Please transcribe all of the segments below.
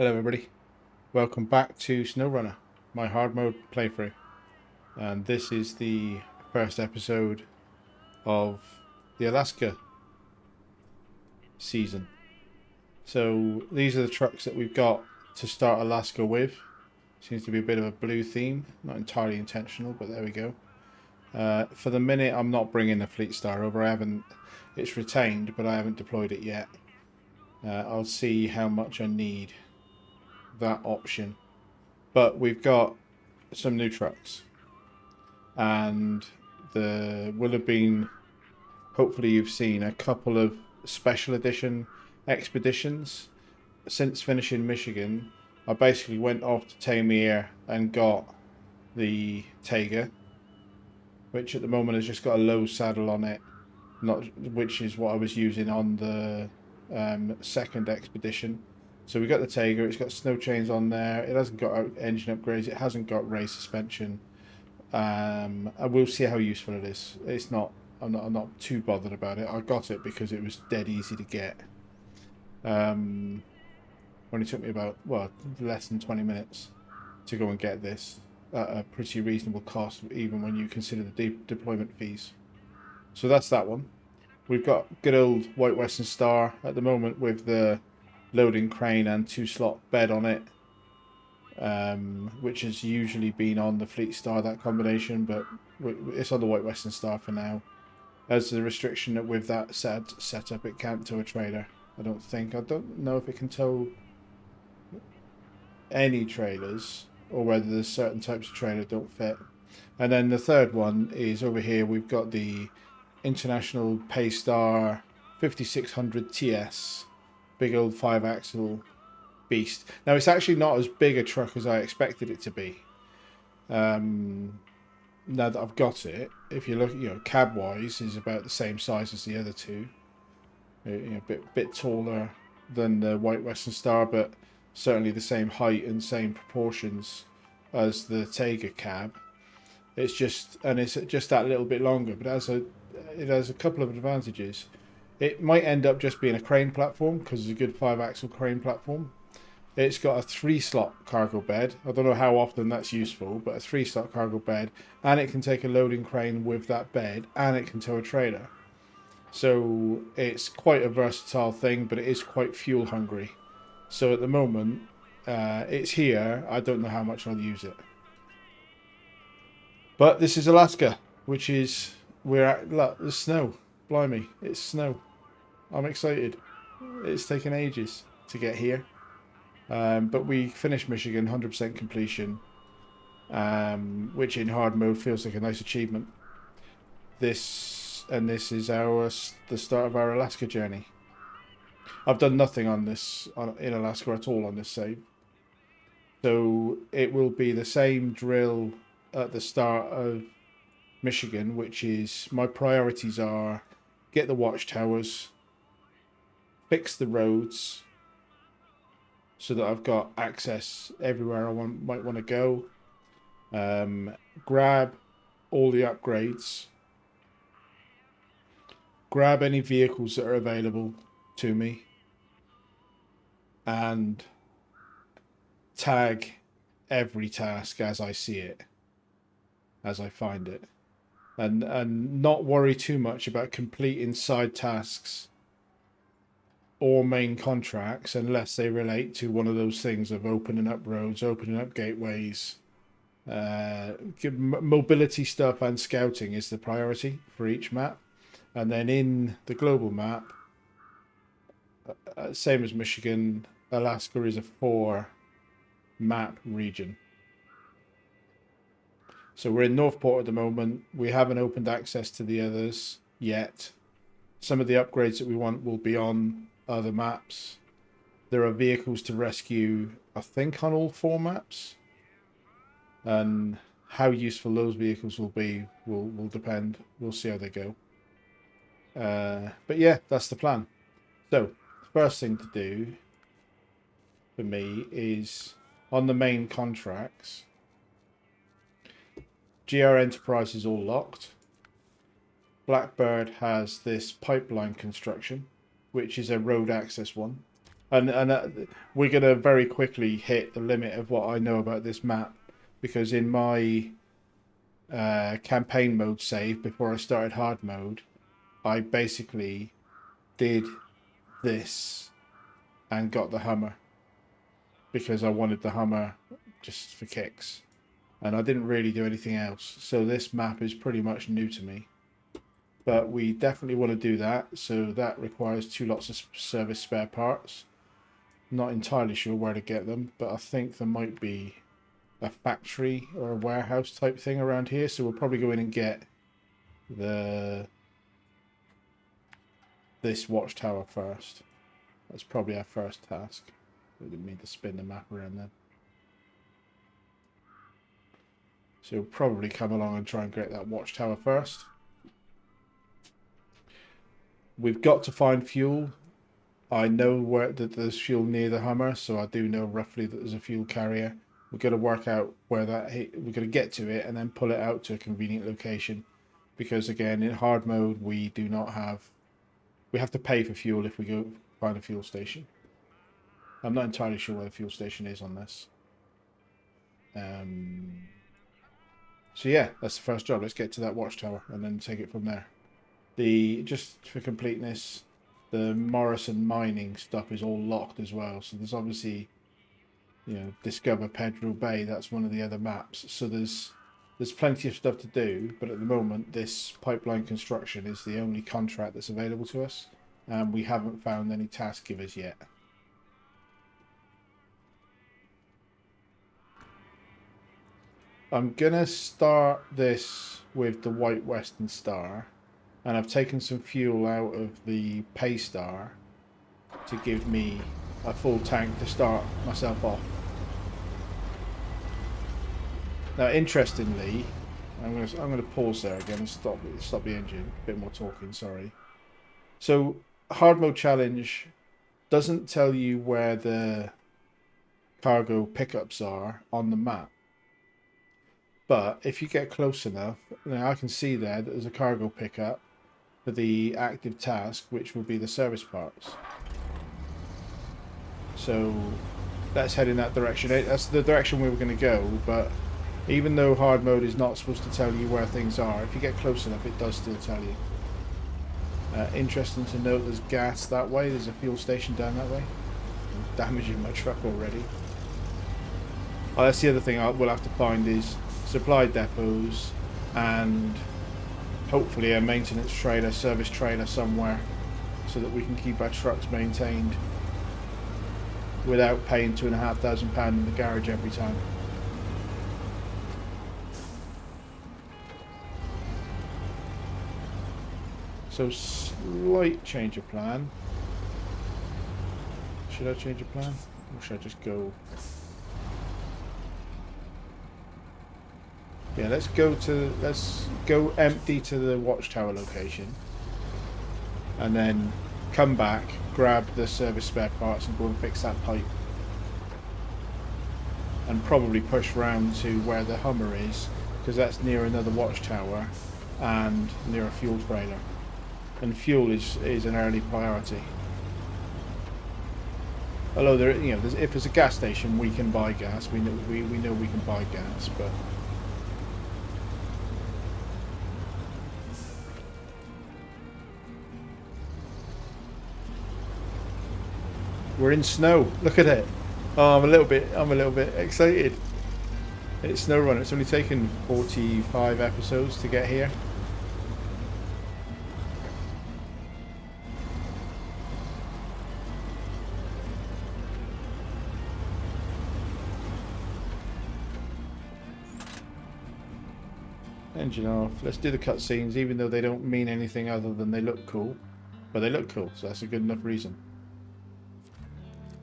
Hello everybody, welcome back to SnowRunner, my hard mode playthrough. And this is the first episode of the Alaska season. So these are the trucks that we've got to start Alaska with. Seems to be a bit of a blue theme, not entirely intentional, but there we go. For the minute I'm not bringing the Fleet Star over, it's retained, but I haven't deployed it yet. I'll see how much I need that option. But we've got some new trucks, and there will have been, hopefully you've seen a couple of special edition expeditions since finishing Michigan. I basically went off to Tamir and got the Taiga, which at the moment has just got a low saddle on it, which is what I was using on the second expedition. So we got the Taiga, it's got snow chains on there, it hasn't got engine upgrades, it hasn't got race suspension. And we'll see how useful it is. It's not. I'm not too bothered about it. I got it because it was dead easy to get. Only took me about less than 20 minutes to go and get this at a pretty reasonable cost, even when you consider the deployment fees. So that's that one. We've got good old White Western Star at the moment with the loading crane and 2-slot bed on it. Which has usually been on the Fleet Star, that combination, but it's on the White Western Star for now. As the restriction that with that setup, it can't tow a trailer. I don't know if it can tow any trailers, or whether there's certain types of trailer don't fit. And then the third one is over here. We've got the International Paystar 5600 TS, big old 5-axle beast. Now it's actually not as big a truck as I expected it to be. Now that I've got it, if you look, cab wise, is about the same size as the other two. A bit taller than the White Western Star, but certainly the same height and same proportions as the Taiga cab. It's just that little bit longer, but it has a couple of advantages. It might end up just being a crane platform because it's a good 5-axle crane platform. It's got a 3-slot cargo bed. I don't know how often that's useful, but a 3-slot cargo bed, and it can take a loading crane with that bed, and it can tow a trailer. So it's quite a versatile thing, but it is quite fuel hungry. So at the moment, it's here. I don't know how much I'll use it. But this is Alaska, which is, look, there's snow. Blimey, it's snow. I'm excited. It's taken ages to get here. But we finished Michigan 100% completion, which in hard mode feels like a nice achievement. This is the start of our Alaska journey. I've done nothing on this in Alaska at all on this save, so it will be the same drill at the start of Michigan, which is my priorities are get the watchtowers, fix the roads, so that I've got access everywhere I might want to go. Grab all the upgrades. Grab any vehicles that are available to me. And tag every task as I see it. As I find it. And not worry too much about completing side tasks or main contracts unless they relate to one of those things of opening up roads, opening up gateways. Mobility stuff and scouting is the priority for each map. And then in the global map, same as Michigan, Alaska is a 4-map region. So we're in Northport at the moment. We haven't opened access to the others yet. Some of the upgrades that we want will be on other maps. There are vehicles to rescue, I think, on all 4 maps. And how useful those vehicles will be will depend. We'll see how they go. But yeah, that's the plan. So, the first thing to do for me is on the main contracts. GR Enterprise is all locked. Blackbird has this pipeline construction, which is a road access one. And we're going to very quickly hit the limit of what I know about this map, because in my campaign mode save before I started hard mode, I basically did this and got the Hummer because I wanted the Hummer just for kicks, and I didn't really do anything else. So this map is pretty much new to me, but we definitely want to do that. So that requires 2 lots of service spare parts. Not entirely sure where to get them, but I think there might be a factory or a warehouse type thing around here. So we'll probably go in and get this watchtower first. That's probably our first task. We didn't mean to spin the map around then. So we'll probably come along and try and get that watchtower first. We've got to find fuel. I know where that there's fuel near the Hummer, so I do know roughly that there's a fuel carrier. We've got to work out where that we're going to get to it and then pull it out to a convenient location. Because again, in hard mode, we do not have... We have to pay for fuel if we go find a fuel station. I'm not entirely sure where the fuel station is on this. So yeah, that's the first job. Let's get to that watchtower and then take it from there. Just for completeness, the Morrison mining stuff is all locked as well. So there's obviously, you know, Discover Pedro Bay. That's one of the other maps. So there's plenty of stuff to do. But at the moment, this pipeline construction is the only contract that's available to us. And we haven't found any task givers yet. I'm going to start this with the White Western Star. And I've taken some fuel out of the Pay Star to give me a full tank to start myself off. Now, interestingly, I'm going to pause there again and stop the engine. A bit more talking, sorry. So, hard mode challenge doesn't tell you where the cargo pickups are on the map. But if you get close enough, now I can see there that there's a cargo pickup for the active task, which will be the service parts. So let's head in that direction. That's the direction we were going to go, but even though hard mode is not supposed to tell you where things are, if you get close enough, it does still tell you. Interesting to note, there's gas that way. There's a fuel station down that way. I'm damaging my truck already. Oh, that's the other thing we'll have to find is supply depots and hopefully a maintenance trailer, service trailer somewhere, so that we can keep our trucks maintained without paying £2,500 in the garage every time. So slight change of plan. Should I change of plan? Or should I just go? Yeah, let's go empty to the watchtower location, and then come back, grab the service spare parts, and go and fix that pipe, and probably push round to where the Hummer is, because that's near another watchtower and near a fuel trailer, and fuel is an early priority. Although there, you know, if there's a gas station, we can buy gas. We know we can buy gas, but. We're in snow. Look at it. Oh, I'm a little bit excited. It's SnowRunner. It's only taken 45 episodes to get here. Engine off. Let's do the cutscenes, even though they don't mean anything other than they look cool. But they look cool, so that's a good enough reason.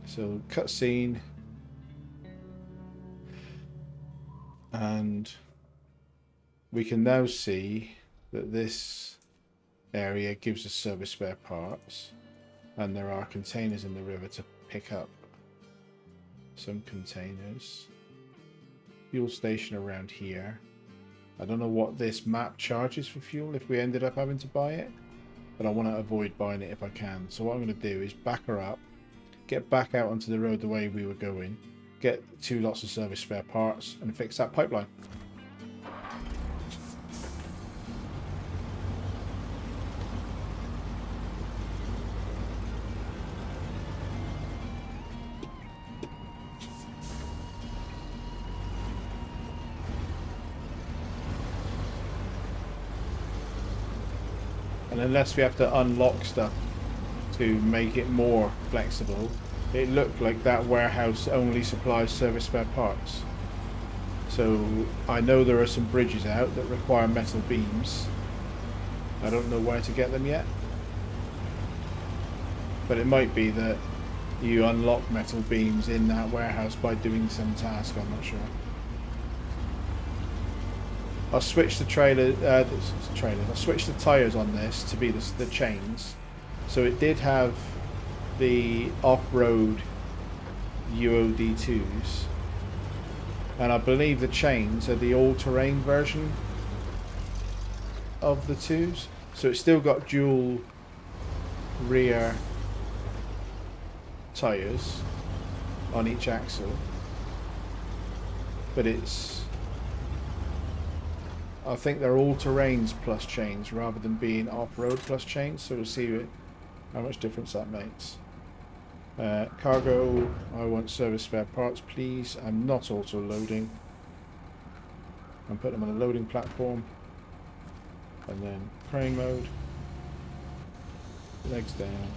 So cutscene, and we can now see that this area gives us service spare parts, and there are containers in the river to pick up. Some containers. Fuel station around here. I don't know what this map charges for fuel if we ended up having to buy it, but I want to avoid buying it if I can. So what I'm going to do is back her up. get back out onto the road the way we were going, get 2 lots of service spare parts, and fix that pipeline. And unless we have to unlock stuff to make it more flexible, it looked like that warehouse only supplies service spare parts. So I know there are some bridges out that require metal beams. I don't know where to get them yet. But it might be that you unlock metal beams in that warehouse by doing some task, I'm not sure. I'll switch the I'll switch the tyres on this to be the chains. So it did have the off-road UOD2s, and I believe the chains are the all-terrain version of the 2s. So it's still got dual rear tyres on each axle, but I think they're all-terrains plus chains rather than being off-road plus chains, so we'll see how much difference that makes. Cargo, I want service spare parts please. I'm not auto-loading. I'm putting them on a loading platform. And then crane mode. Legs down.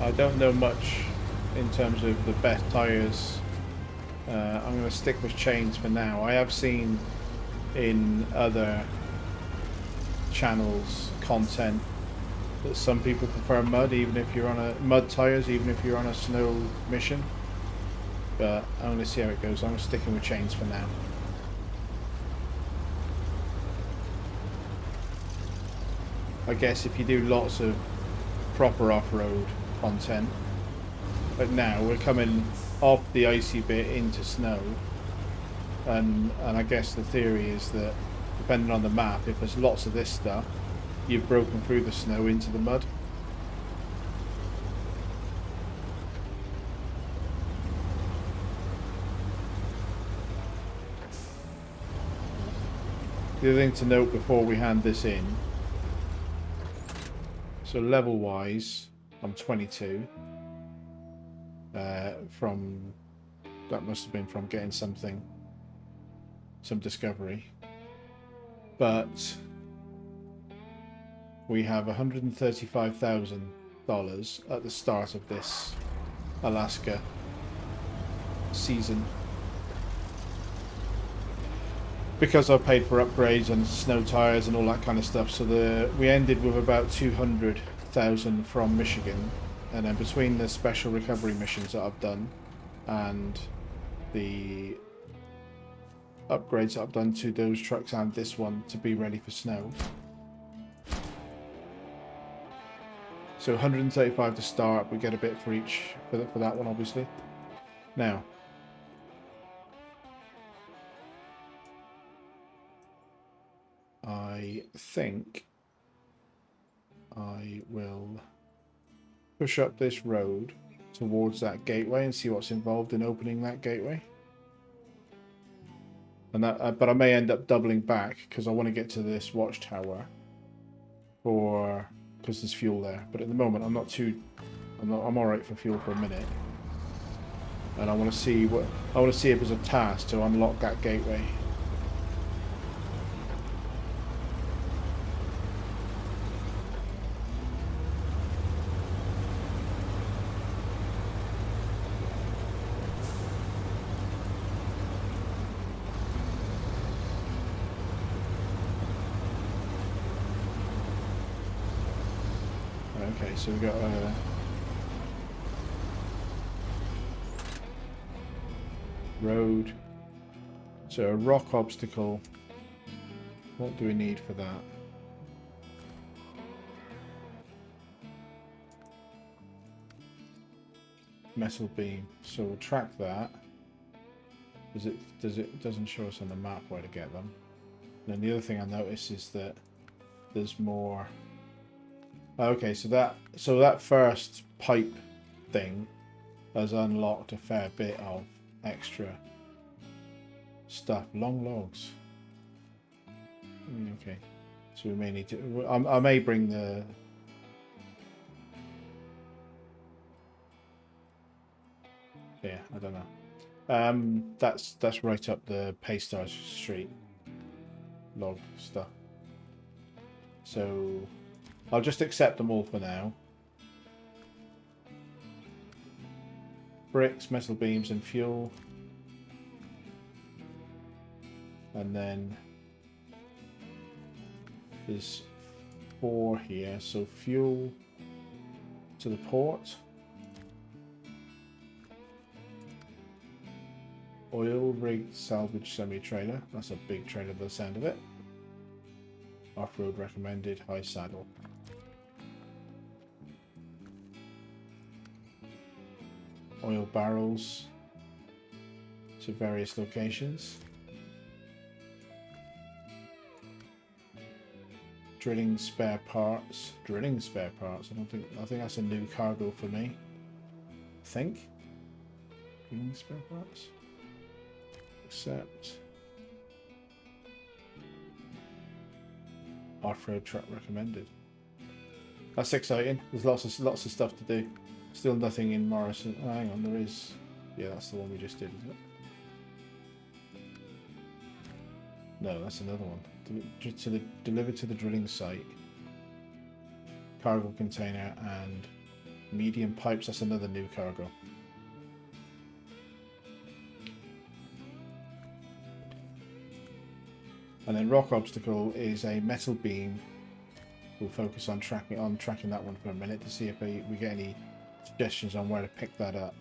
I don't know much in terms of the best tyres. I'm going to stick with chains for now. I have seen in other channels content that some people prefer mud, even if you're on a mud tyres, even if you're on a snow mission. But I'm going to see how it goes. I'm sticking with chains for now. I guess if you do lots of proper off-road content, but now we're coming off the icy bit into snow, and I guess the theory is that depending on the map, if there's lots of this stuff, you've broken through the snow into the mud. The other thing to note before we hand this in, so level wise I'm 22, from, that must have been from getting some discovery, but we have $135,000 at the start of this Alaska season, because I paid for upgrades and snow tires and all that kind of stuff. So we ended with about 200,000 from Michigan, and then between the special recovery missions that I've done and the upgrades that I've done to those trucks and this one to be ready for snow, so 135 to start. We get a bit for each for that one, obviously. Now I think I will push up this road towards that gateway and see what's involved in opening that gateway. And that, but I may end up doubling back because I want to get to this watchtower because there's fuel there. But at the moment, I'm all right for fuel for a minute. and I want to see if there's a task to unlock that gateway. Okay, so we've got road. So a rock obstacle. What do we need for that? Metal beam. So we'll track that. Doesn't show us on the map where to get them. And then the other thing I noticed is that there's more. Okay, so that first pipe thing has unlocked a fair bit of extra stuff. Long logs. Okay, so we may need to. I may bring the. Yeah, I don't know. That's right up the Paystar Street log stuff. So I'll just accept them all for now. Bricks, metal beams, and fuel. And then there's 4 here. So fuel to the port. Oil rig salvage semi-trailer. That's a big trailer by the sound of it. Off-road recommended, high saddle. Oil barrels to various locations. Drilling spare parts. Drilling spare parts. I think that's a new cargo for me. Drilling spare parts. Accept. Off-road truck recommended. That's exciting. There's lots of stuff to do. Still nothing in Morrison. Oh, hang on, there is. Yeah, that's the one we just did, isn't it? No, that's another one. Delivered to the drilling site. Cargo container and medium pipes. That's another new cargo. And then rock obstacle is a metal beam. We'll focus on tracking that one for a minute to see if we get any suggestions on where to pick that up.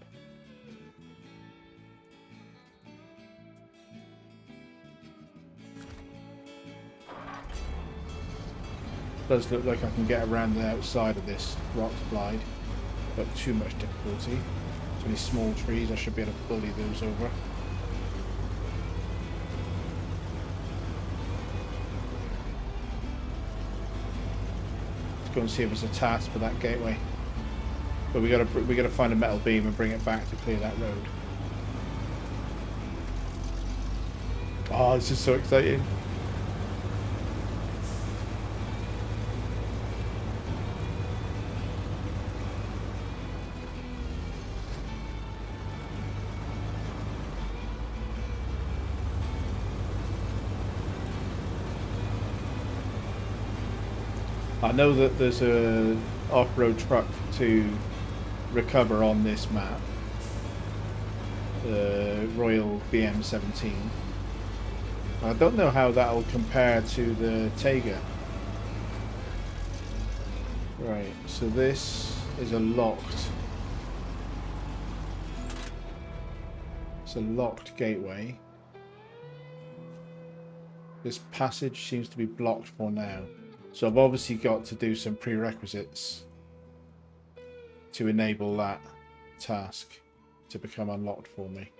Does look like I can get around the outside of this rock slide, but too much difficulty. So many small trees, I should be able to bully those over. Let's go and see if there's a task for that gateway. But we gotta find a metal beam and bring it back to clear that road. Oh, this is so exciting. I know that there's a off-road truck to recover on this map, the Royal BM17. I don't know how that'll compare to the Tega. Right, so this is it's a locked gateway. This passage seems to be blocked for now. So I've obviously got to do some prerequisites to enable that task to become unlocked for me.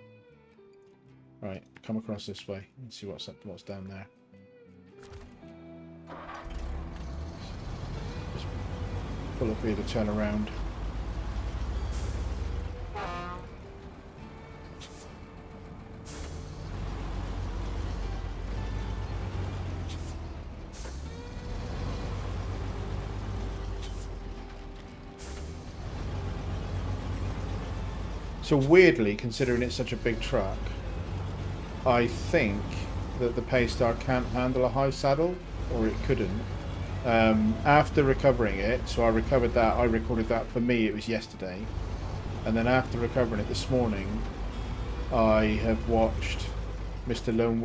Right, come across this way and see what's down there. Just pull up here to turn around. So weirdly, considering it's such a big truck, I think that the Paystar can't handle a high saddle, or it couldn't. After recovering it, so I recovered that, I recorded that, for me it was yesterday. And then after recovering it this morning, I have watched Mr. Lone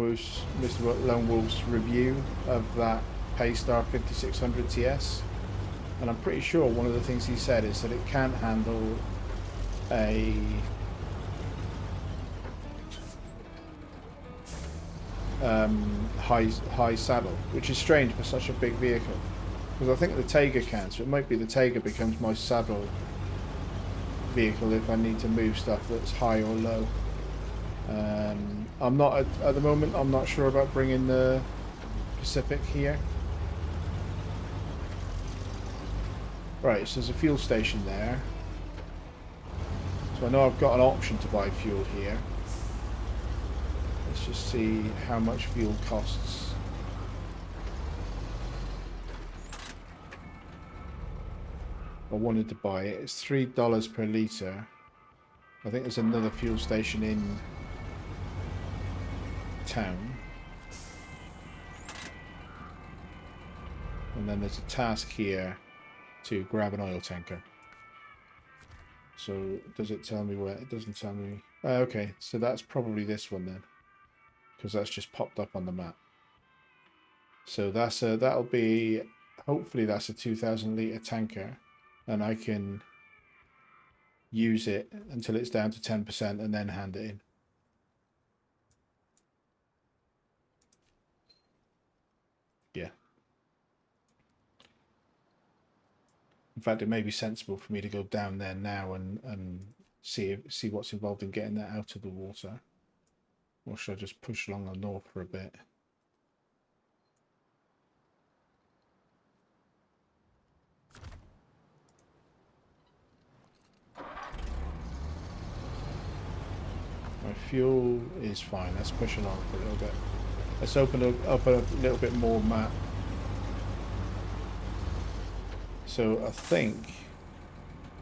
Wolf's review of that Paystar 5600 TS. And I'm pretty sure one of the things he said is that it can't handle a high saddle, which is strange for such a big vehicle, because I think the Taiga can, so it might be the Taiga becomes my saddle vehicle if I need to move stuff that's high or low. I'm not at the moment, I'm not sure about bringing the Pacific here. Right, so there's a fuel station there, so I know I've got an option to buy fuel here. Let's just see how much fuel costs. I wanted to buy it. It's $3 per litre. I think there's another fuel station in town. And then there's a task here to grab an oil tanker. So does it tell me where? It doesn't tell me. Okay, so that's probably this one then, because that's just popped up on the map. So that's that'll be, hopefully that's a 2,000 litre tanker, and I can use it until it's down to 10% and then hand it in. Yeah. In fact, it may be sensible for me to go down there now and see what's involved in getting that out of the water. Or should I just push along the north for a bit? My fuel is fine. Let's push along for a little bit. Let's open up a little bit more map. So I think,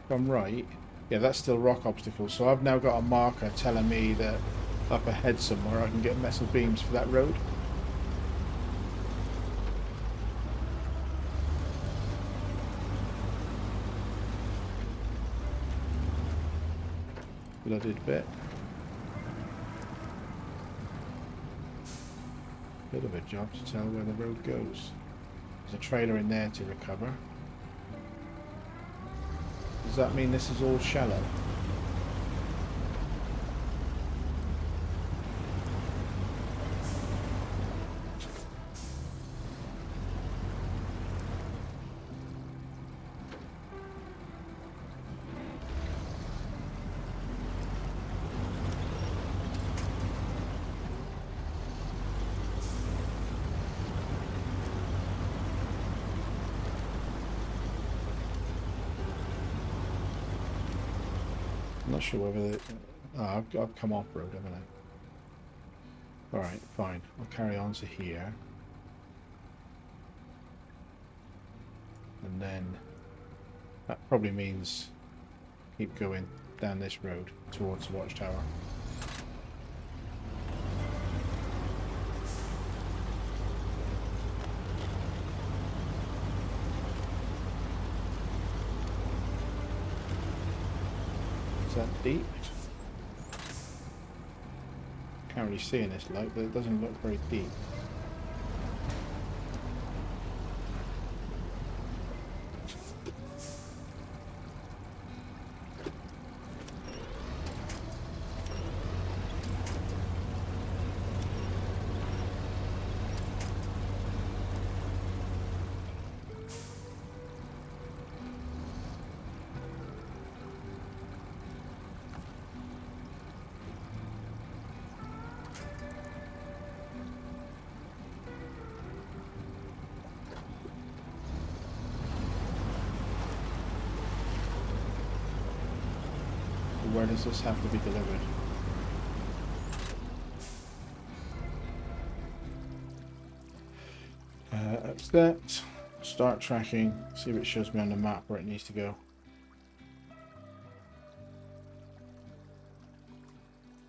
if I'm right, yeah, that's still rock obstacles. So I've now got a marker telling me that up ahead somewhere I can get metal beams for that road. Blooded bit. Bit of a job to tell where the road goes. There's a trailer in there to recover. Does that mean this is all shallow? I'm not sure whether... I've come off-road, haven't I? Alright, fine. I'll carry on to here. And then... that probably means keep going down this road towards the watchtower. Is that deep? Can't really see in this light, but it doesn't look very deep. Where does this have to be delivered? That's that. Start tracking. See if it shows me on the map where it needs to go.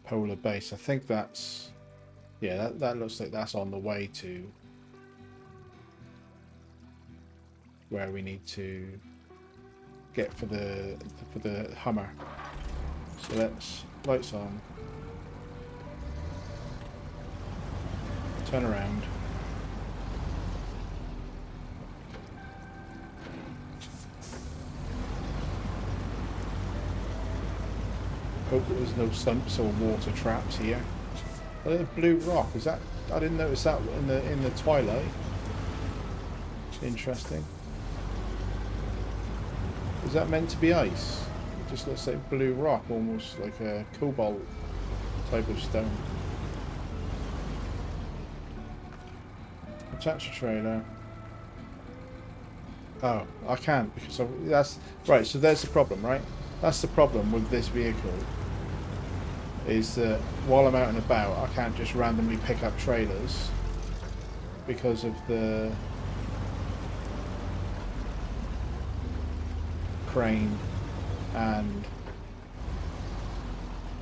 polar base. I think that's, yeah, that looks like that's on the way to where we need to get for the Hummer. So let's lights on, turn around. Hope there's no sumps or water traps here. Blue rock, is that? I didn't notice that in the twilight. Interesting. Is that meant to be ice? It just looks like blue rock, almost like a cobalt type of stone. Attach a trailer. Oh, I can't because that's right. So there's the problem, right? That's the problem with this vehicle. Is that while I'm out and about, I can't just randomly pick up trailers because of the crane and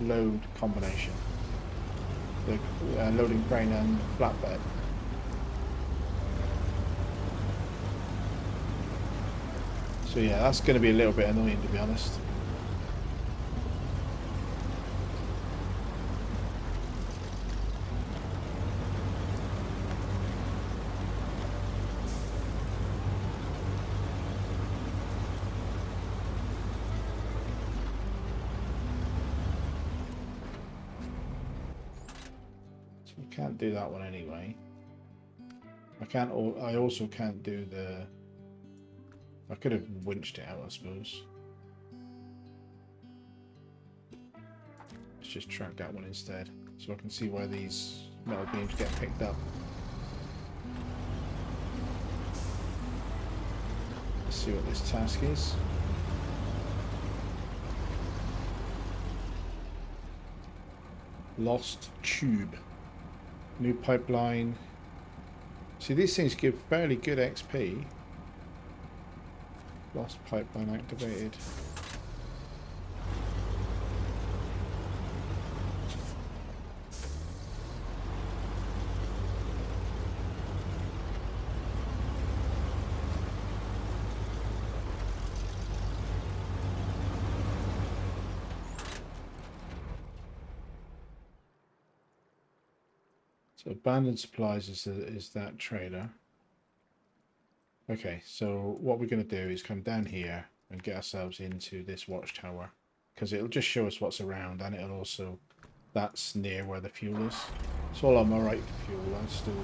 load combination. The loading crane and flatbed. So yeah, that's going to be a little bit annoying, to be honest. Can't do that one anyway. I also can't do the. I could have winched it out, I suppose. Let's just track that one instead, so I can see where these metal beams get picked up. Let's see what this task is. Lost tube. New pipeline. See, these things give fairly good XP. Lost pipeline activated. So abandoned supplies is that trailer. Okay, so what we're going to do is come down here and get ourselves into this watchtower, because it'll just show us what's around, and it'll also, that's near where the fuel is. So I'm alright for fuel. I still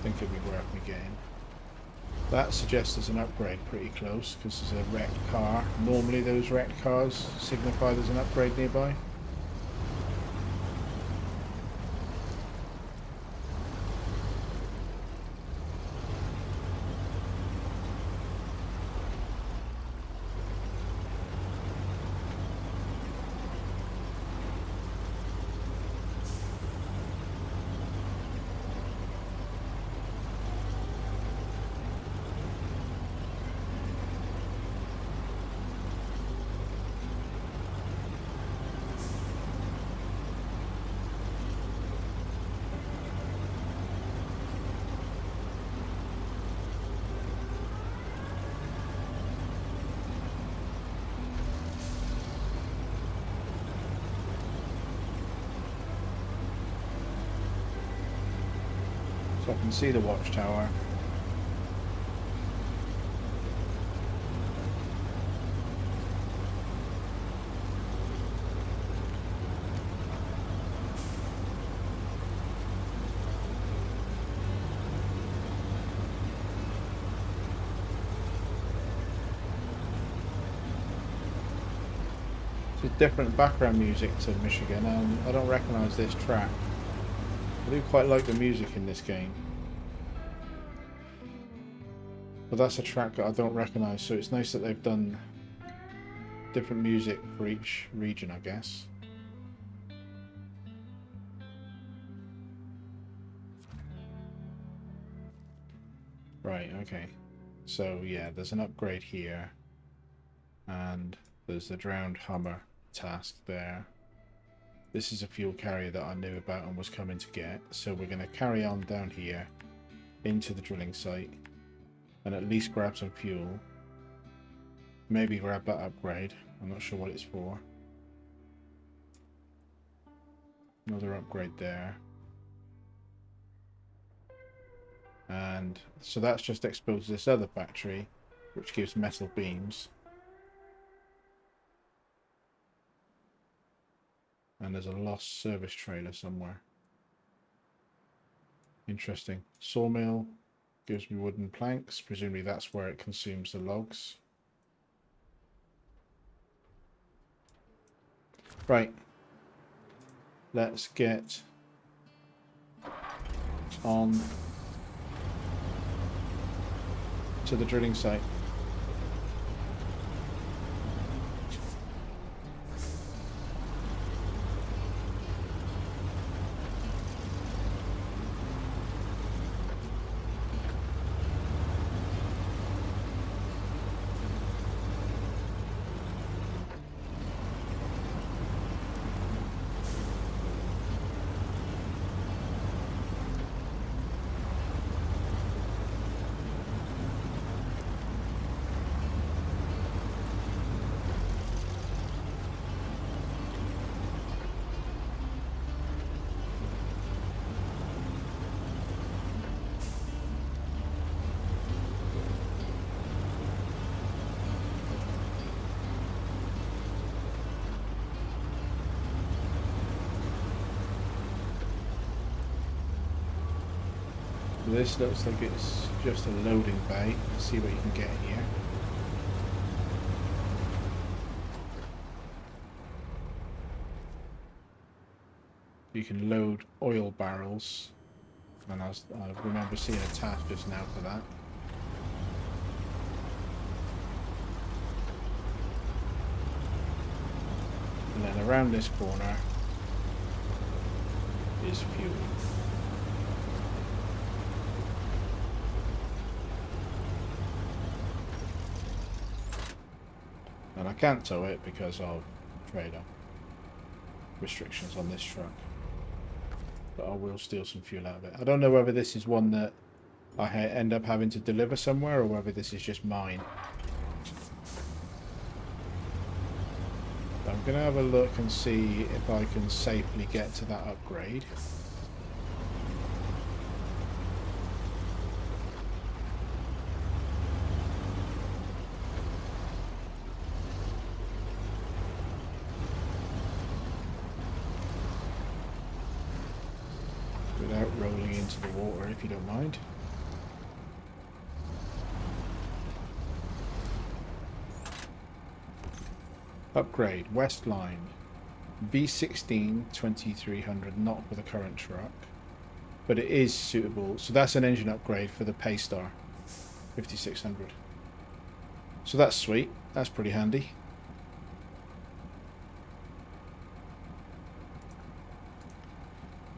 think it'd be worth me getting. That suggests there's an upgrade pretty close, because there's a wrecked car. Normally those wrecked cars signify there's an upgrade nearby. So I can see the watchtower. It's a different background music to Michigan, and I don't recognise this track. I do quite like the music in this game. But that's a track that I don't recognise, so it's nice that they've done different music for each region, I guess. Right, okay. So yeah, there's an upgrade here. And there's the drowned Hummer task there. This is a fuel carrier that I knew about and was coming to get. So we're going to carry on down here into the drilling site and at least grab some fuel. Maybe grab that upgrade. I'm not sure what it's for. Another upgrade there. And so that's just exposed to this other factory, which gives metal beams. And there's a lost service trailer somewhere. Interesting. Sawmill gives me wooden planks. Presumably that's where it consumes the logs. Right. Let's get on to the drilling site. This looks like it's just a loading bay. Let's see what you can get here. You can load oil barrels, and I remember seeing a task just now for that. And then around this corner is fuel. And I can't tow it because of trailer restrictions on this truck. But I will steal some fuel out of it. I don't know whether this is one that I end up having to deliver somewhere or whether this is just mine. But I'm going to have a look and see if I can safely get to that upgrade. Without rolling into the water, if you don't mind. Upgrade, West Line. V16 2300, not for the current truck. But it is suitable. So that's an engine upgrade for the Paystar 5600. So that's sweet. That's pretty handy.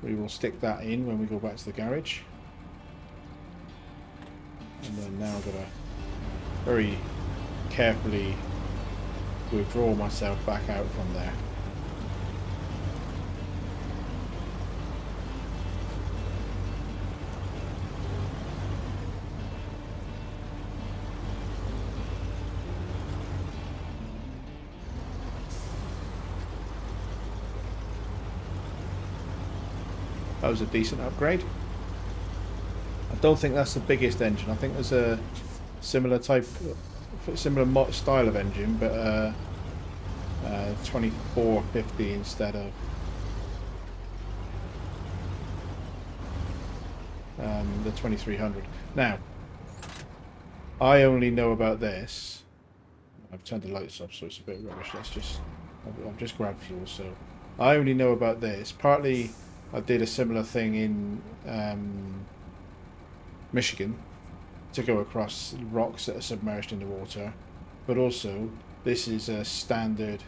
We will stick that in when we go back to the garage. And then now I've got to very carefully withdraw myself back out from there. That was a decent upgrade. I don't think that's the biggest engine. I think there's a similar type, similar style of engine, but 2450 instead of the 2300. Now, I only know about this. I've turned the lights off, so it's a bit rubbish. I've just grabbed fuel, so I only know about this. Partly, I did a similar thing in Michigan to go across rocks that are submerged in the water, but also this is a standard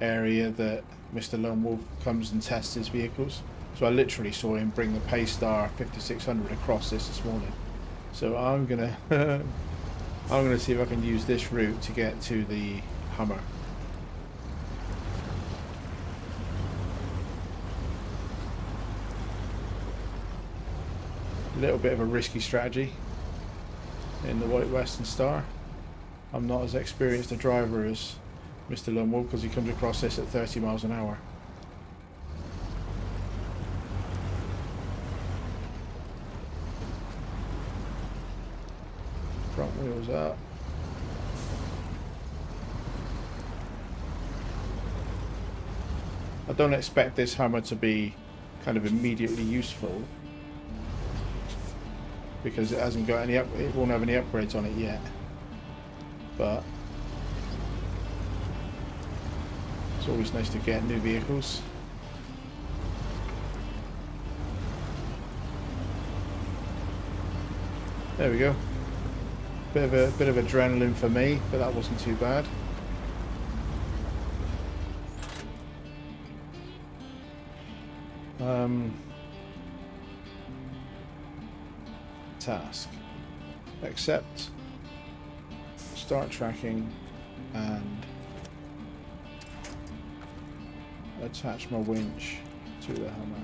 area that Mr. Lone Wolf comes and tests his vehicles. So I literally saw him bring the Paystar 5600 across this morning. So I'm gonna I'm gonna see if I can use this route to get to the Hummer. little bit of a risky strategy in the White Western Star. I'm not as experienced a driver as Mr. Lone Wolf because he comes across this at 30 miles an hour. Front wheels up. I don't expect this hammer to be kind of immediately useful because it hasn't got any it won't have any upgrades on it yet, but it's always nice to get new vehicles. There we go. Bit of adrenaline for me, but that wasn't too bad. Task. Accept. Start tracking and attach my winch to the hammer.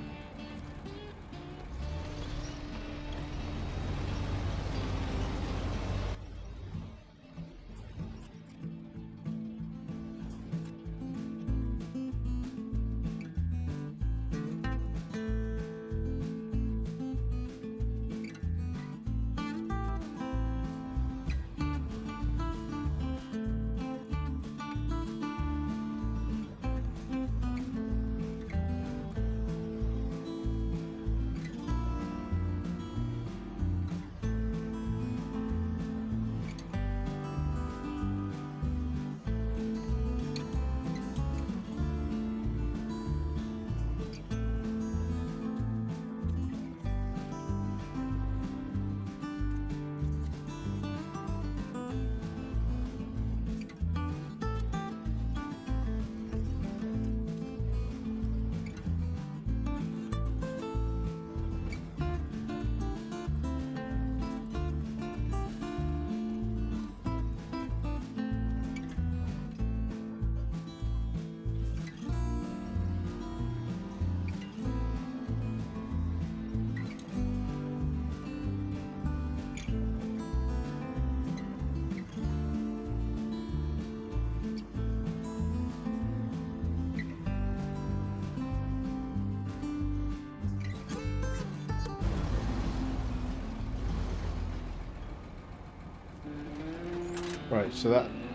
Right, so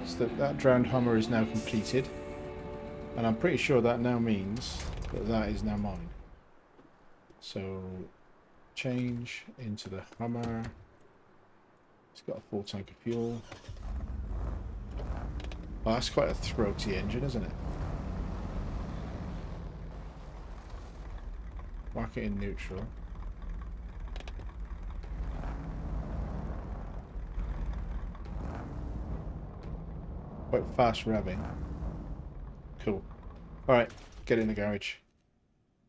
that drowned Hummer is now completed, and I'm pretty sure that now means that that is now mine. So change into the Hummer. It's got a full tank of fuel. Oh, that's quite a throaty engine, isn't it? Mark it in neutral. Quite fast revving. Cool. Alright, get it in the garage.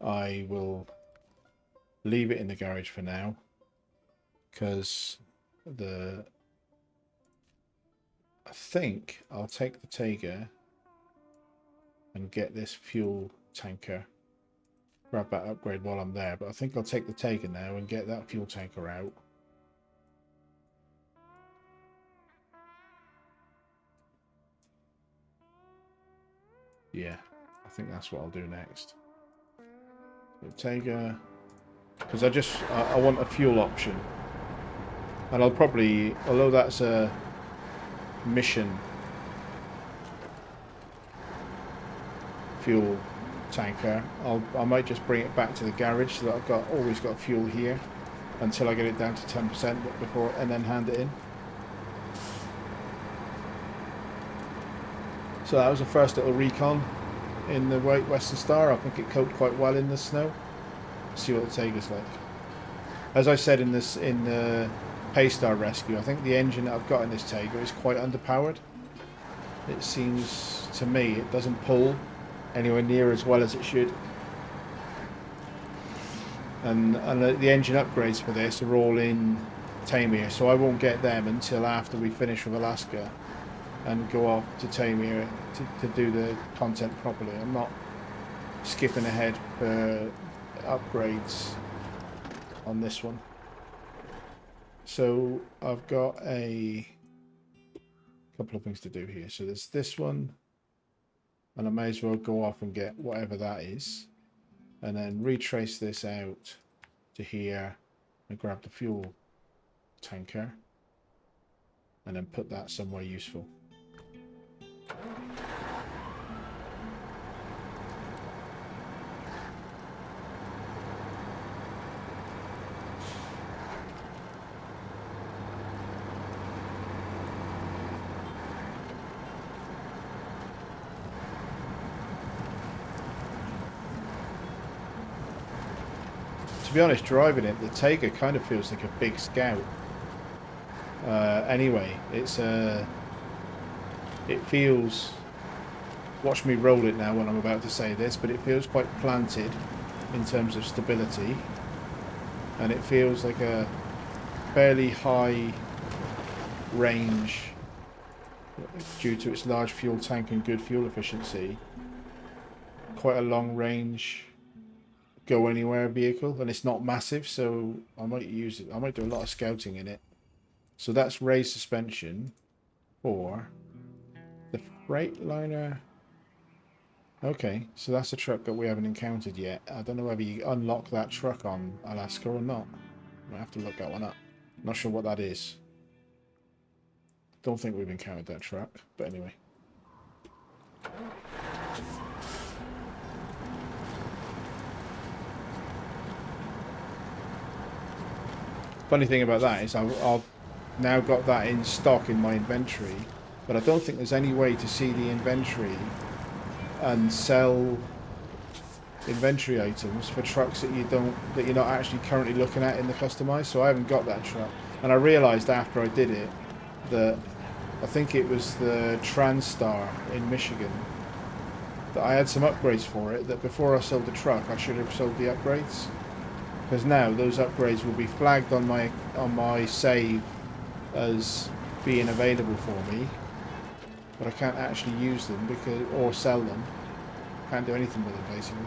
I will leave it in the garage for now, because I think I'll take the Tayga and get this fuel tanker, grab that upgrade while I'm there, but I think I'll take the Tayga now and get that fuel tanker out. Yeah, I think that's what I'll do next. So Tayga, because I want a fuel option, and I'll probably, although that's a mission fuel tanker, I might just bring it back to the garage so that I've always got fuel here until I get it down to 10% before, and then hand it in. So that was the first little recon in the White Western Star. I think it coped quite well in the snow. Let's see what the Tayga's like. As I said in the Paystar rescue, I think the engine that I've got in this Tayga is quite underpowered. It seems to me it doesn't pull anywhere near as well as it should. And the engine upgrades for this are all in Tamir, so I won't get them until after we finish with Alaska and go off to Tamir to do the content properly. I'm not skipping ahead for upgrades on this one. So I've got a couple of things to do here. So there's this one, and I may as well go off and get whatever that is, and then retrace this out to here and grab the fuel tanker, and then put that somewhere useful. To be honest, driving it, the Taiga kind of feels like a big Scout. Anyway, it feels, watch me roll it now when I'm about to say this, but it feels quite planted in terms of stability, and it feels like a fairly high range due to its large fuel tank and good fuel efficiency. Quite a long range, go anywhere vehicle, and it's not massive, so I might use it. I might do a lot of scouting in it. So that's raised suspension for the Freightliner. Okay, so that's a truck that we haven't encountered yet. I don't know whether you unlock that truck on Alaska or not. Might have to look that one up. Not sure what that is. Don't think we've encountered that truck, but anyway. Funny thing about that is I've now got that in stock in my inventory, but I don't think there's any way to see the inventory and sell inventory items for trucks that you're not actually currently looking at in the customized. So I haven't got that truck, and I realized after I did it that I think it was the TransStar in Michigan that I had some upgrades for it, that before I sold the truck I should have sold the upgrades, because now those upgrades will be flagged on my save as being available for me, but I can't actually use them or sell them. Can't do anything with them basically.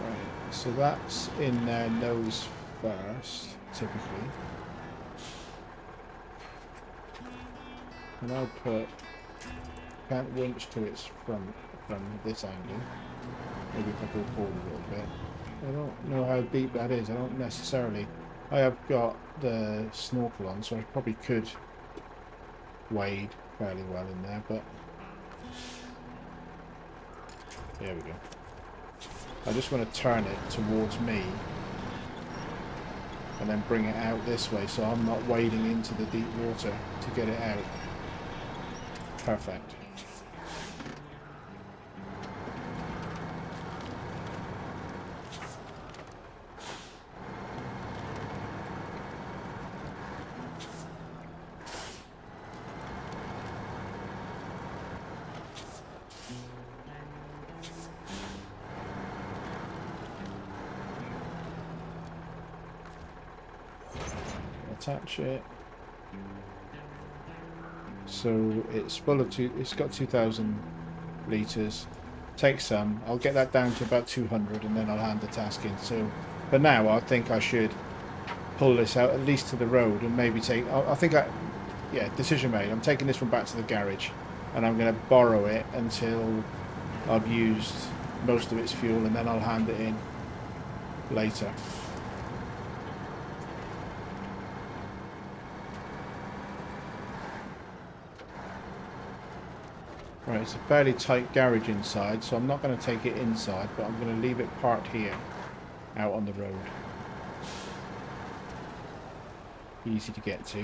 Right, so that's in their nose first, typically. And I'll put, can't winch to its front from this angle. Maybe if I go forward a little bit. I don't know how deep that is. I don't necessarily. I have got the snorkel on, so I probably could wade fairly well in there, but there we go. I just want to turn it towards me and then bring it out this way, so I'm not wading into the deep water to get it out. Perfect. Attach it. So it's full of it's got 2,000 litres. Take some. I'll get that down to about 200 and then I'll hand the task in. So for now I think I should pull this out at least to the road and maybe take, yeah, decision made. I'm taking this one back to the garage and I'm going to borrow it until I've used most of its fuel, and then I'll hand it in later. Right, it's a fairly tight garage inside, so I'm not going to take it inside, but I'm going to leave it parked here, out on the road. Easy to get to.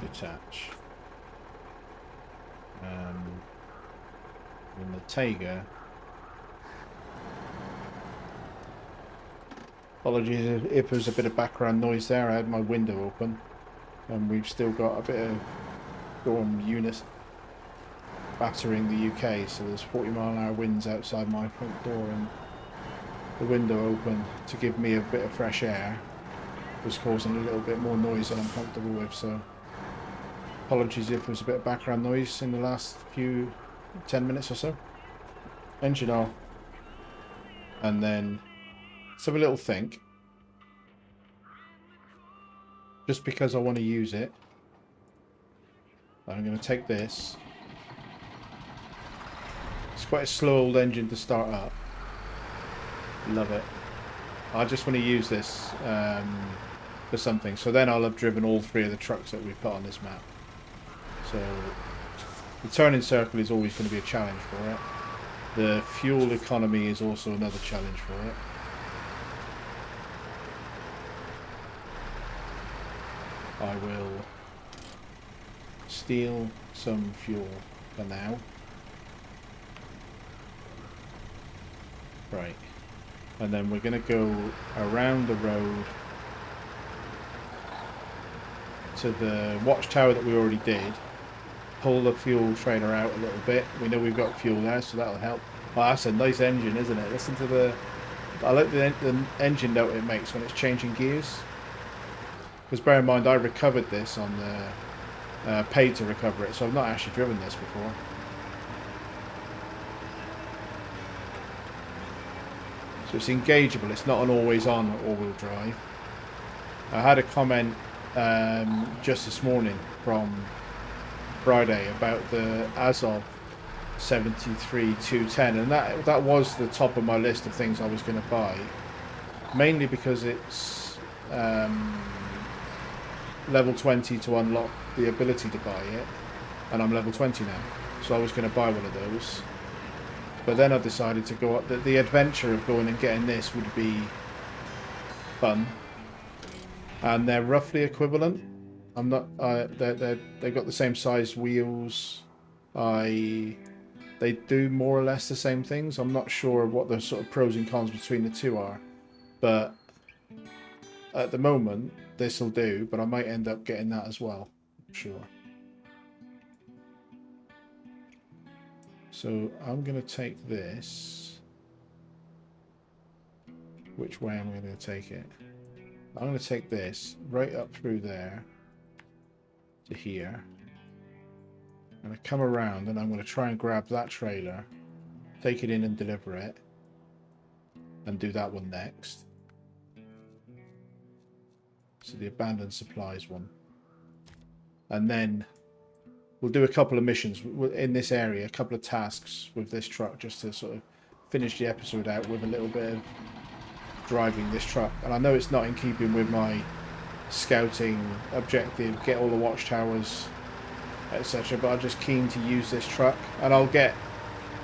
Detach. And the Taiga. Apologies if there's a bit of background noise there. I had my window open, and we've still got a bit of storm unit battering the UK, so there's 40-mile-an-hour winds outside my front door, and the window open to give me a bit of fresh air was causing a little bit more noise than I'm comfortable with, so apologies if there's a bit of background noise in the last 10 minutes or so. Engine off, and then let's have a little think. just because I want to use it. I'm going to take this. It's quite a slow old engine to start up. Love it. I just want to use this for something. So then I'll have driven all 3 of the trucks that we put on this map. So the turning circle is always going to be a challenge for it. The fuel economy is also another challenge for it. I will steal some fuel for now. Right. And then we're going to go around the road to the watchtower that we already did. Pull the fuel trailer out a little bit. We know we've got fuel there, so that'll help. Oh, that's a nice engine, isn't it? Listen to the... I like the engine note it makes when it's changing gears. Because bear in mind, I recovered this on the... paid to recover it, so I've not actually driven this before. So it's engageable, it's not an always on all-wheel drive. I had a comment just this morning from Friday about the S02E01, and that was the top of my list of things I was going to buy, mainly because it's level 20 to unlock the ability to buy it, and I'm level 20 now, so I was going to buy one of those. But then I decided to go up. The adventure of going and getting this would be fun, and they're roughly equivalent. I'm not. They've got the same size wheels. They do more or less the same things. I'm not sure what the sort of pros and cons between the two are, but at the moment this will do. But I might end up getting that as well. I'm sure. So I'm going to take this. Which way am I going to take it? I'm going to take this right up through there to here. I'm going to come around and I'm going to try and grab that trailer, take it in and deliver it, and do that one next. So the abandoned supplies one. And then we'll do a couple of missions in this area, a couple of tasks with this truck, just to sort of finish the episode out with a little bit of driving this truck. And I know it's not in keeping with my scouting objective, get all the watchtowers, etc., but I'm just keen to use this truck, and I'll get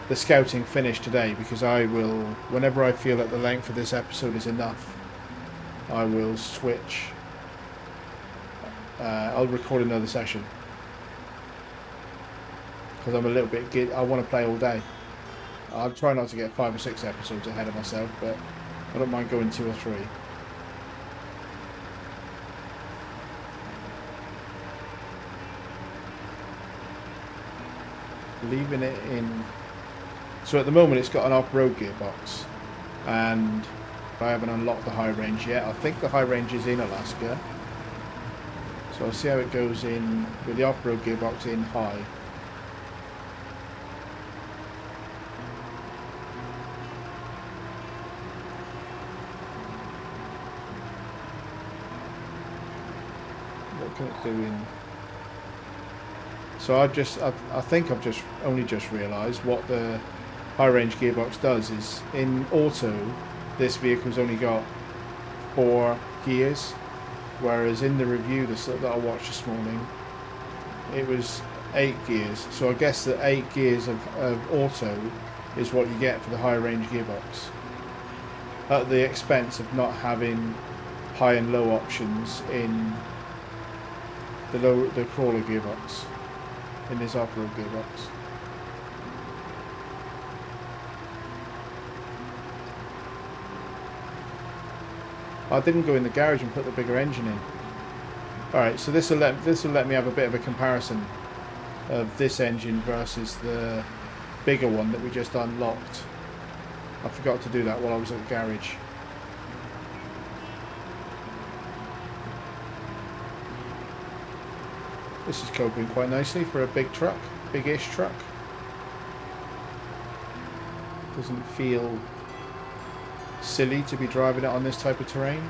the scouting finished today, because I will, whenever I feel that the length of this episode is enough, I will switch. I'll record another session. Because I'm a little bit I want to play all day. I'll try not to get 5 or 6 episodes ahead of myself, but I don't mind going 2 or 3. Leaving it in. So at the moment it's got an off-road gearbox, and I haven't unlocked the high range yet. I think the high range is in Alaska. So I'll see how it goes in with the off-road gearbox in high. What can it do in? So I think I've just only realised what the high range gearbox does is in auto this vehicle's only got 4 gears, whereas in the review that I watched this morning it was 8 gears. So I guess the 8 gears of auto is what you get for the high range gearbox, at the expense of not having high and low options in the crawler gearbox. In this off-road gearbox. I didn't go in the garage and put the bigger engine in. Alright, so this will let me have a bit of a comparison of this engine versus the bigger one that we just unlocked. I forgot to do that while I was at the garage. This is coping quite nicely for a big truck, big-ish truck. Doesn't feel silly to be driving it on this type of terrain.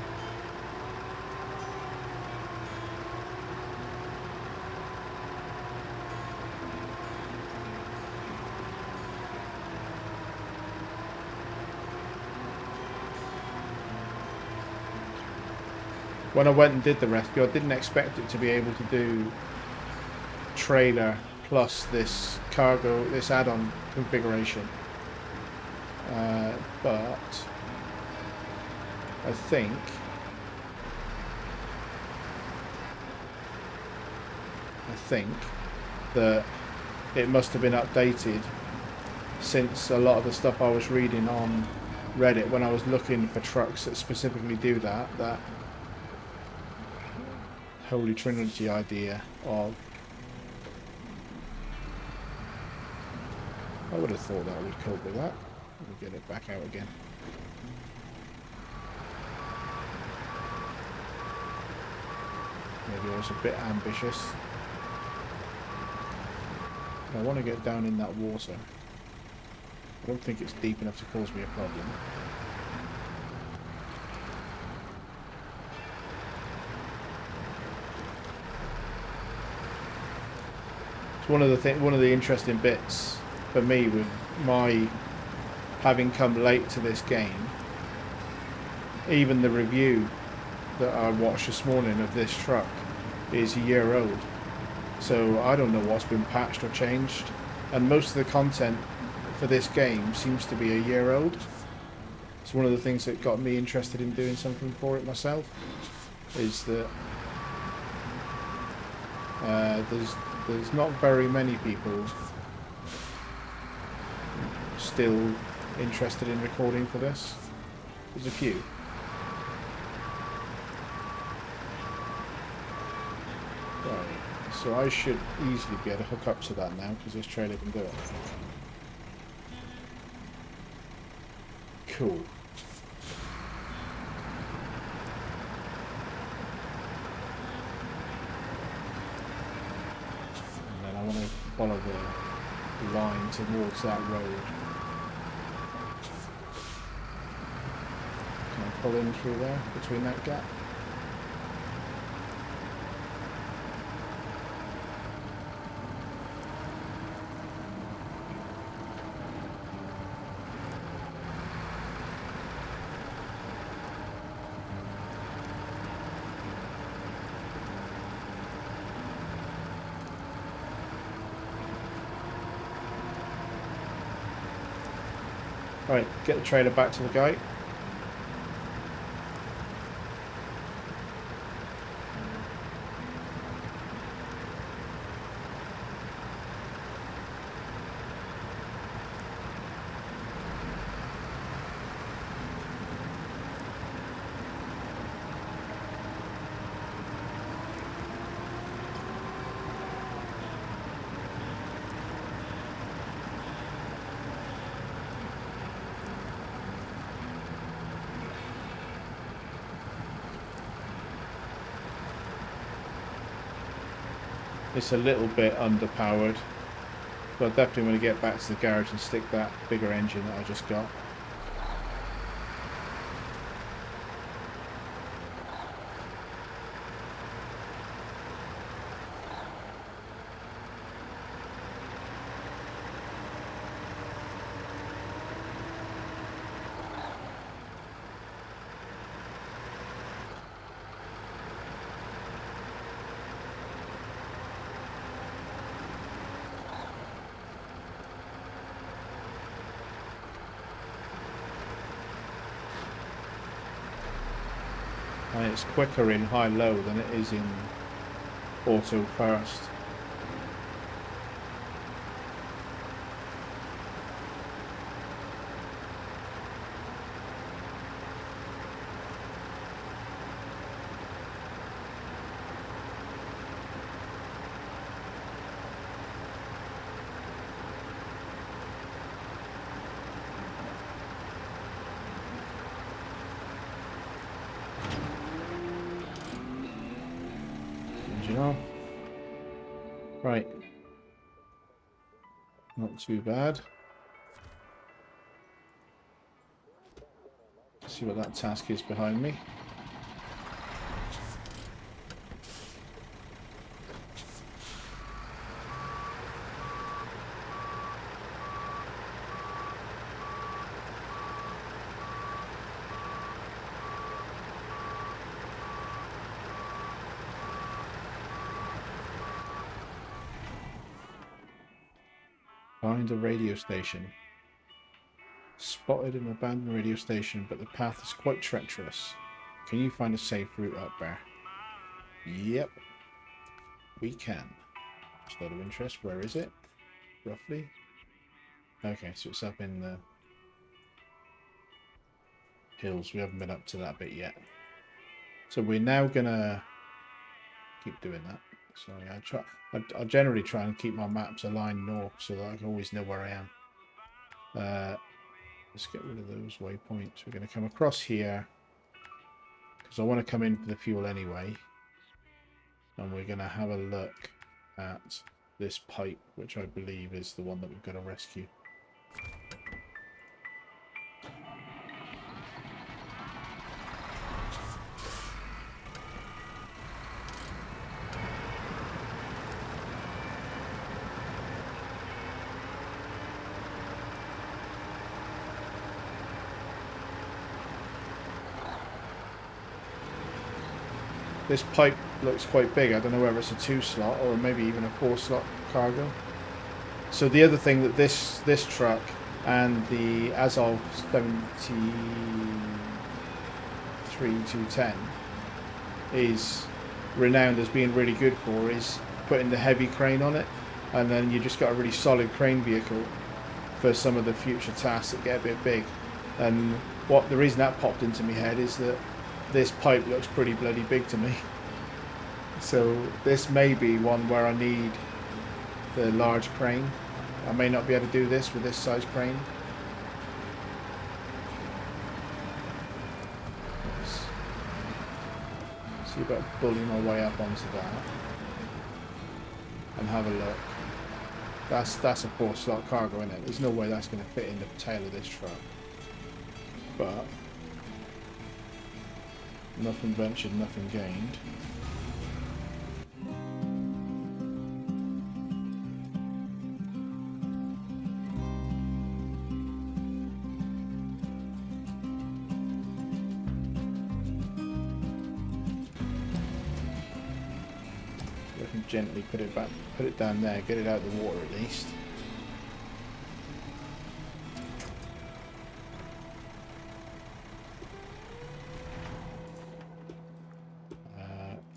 when I went and did the rescue, I didn't expect it to be able to do trailer plus this cargo, this add-on configuration. But I think that it must have been updated since a lot of the stuff I was reading on Reddit when I was looking for trucks that specifically do that Holy Trinity idea of... I would have thought that would cope with that. We'll get it back out again. Maybe I was a bit ambitious. I want to get down in that water. I don't think it's deep enough to cause me a problem. It's one of the interesting bits for me with my having come late to this game. Even the review that I watched this morning of this truck is a year old. So I don't know what's been patched or changed. And most of the content for this game seems to be a year old. It's one of the things that got me interested in doing something for it myself. Is that there's not very many people still interested in recording for this. There's a few. Right, so I should easily be able to hook up to that now because this trailer can do it. Cool. And then I want to follow the line towards that road. Can I pull in through there, between that gap? Right, get the trailer back to the gate. It's a little bit underpowered, but I definitely want to get back to the garage and stick that bigger engine that I just got. And it's quicker in high-low than it is in auto-fast. Right. Not too bad. Let's see what that task is behind me. Find a radio station. Spotted an abandoned radio station, but the path is quite treacherous. Can you find a safe route up there? Yep, we can. Just out of interest, where is it? Roughly? Okay, so it's up in the hills. We haven't been up to that bit yet. So we're now gonna keep doing that. Sorry, I generally try and keep my maps aligned north so that I can always know where I am. Let's get rid of those waypoints. We're going to come across here because I want to come in for the fuel anyway. And we're going to have a look at this pipe, which I believe is the one that we've got to rescue. This pipe looks quite big. I don't know whether it's a 2-slot or maybe even a 4-slot cargo. So the other thing that this truck and the S02E01 is renowned as being really good for is putting the heavy crane on it, and then you just got a really solid crane vehicle for some of the future tasks that get a bit big. And the reason that popped into my head is that this pipe looks pretty bloody big to me. So this may be one where I need the large crane. I may not be able to do this with this size crane. Let's see about bullying my way up onto that and have a look. That's a 4-slot cargo, isn't it? There's no way that's going to fit in the tail of this truck. But nothing ventured, nothing gained. I can gently put it back, put it down there, get it out of the water at least.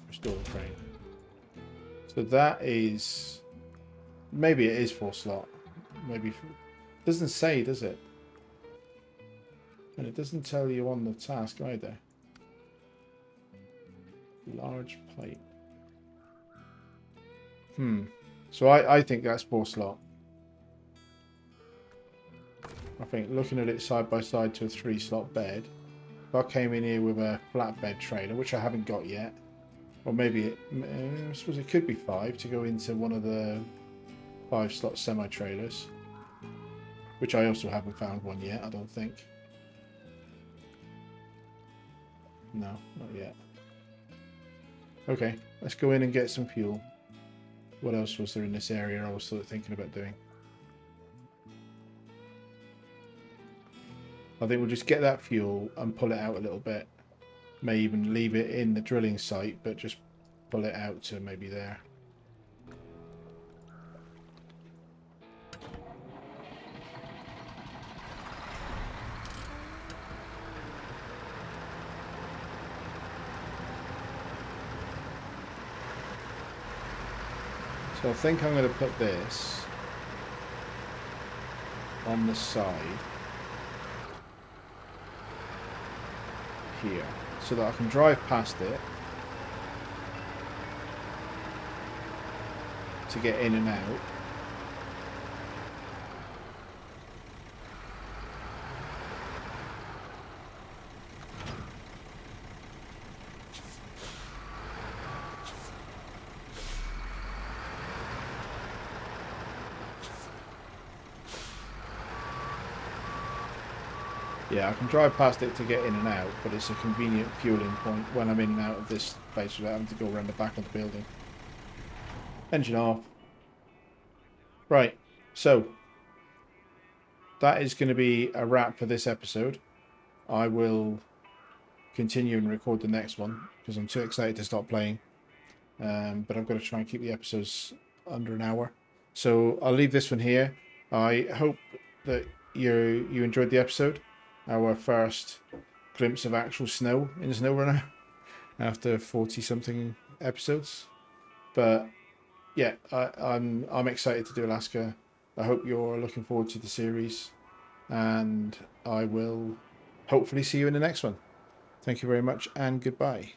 Restore the crane. So that is, maybe it is 4-slot. Maybe doesn't say, does it? And it doesn't tell you on the task either. Large plate. So I think that's 4-slot. I think looking at it side by side to a 3-slot bed, if I came in here with a flatbed trailer, which I haven't got yet, or maybe I suppose it could be 5 to go into one of the 5-slot semi-trailers, which I also haven't found one yet, I don't think. No, not yet. Okay, let's go in and get some fuel. What else was there in this area I was sort of thinking about doing? I think we'll just get that fuel and pull it out a little bit. May even leave it in the drilling site, but just pull it out to maybe there. So I think I'm going to put this on the side here so that I can drive past it to get in and out. Yeah, I can drive past it to get in and out, but it's a convenient fueling point when I'm in and out of this place without having to go around the back of the building. Engine off. Right, so that is going to be a wrap for this episode. I will continue and record the next one because I'm too excited to stop playing. But I've got to try and keep the episodes under an hour. So I'll leave this one here. I hope that you enjoyed the episode. Our first glimpse of actual snow in SnowRunner after 40 something episodes. But yeah, I'm excited to do Alaska. I hope you're looking forward to the series, and I will hopefully see you in the next one. Thank you very much, and goodbye.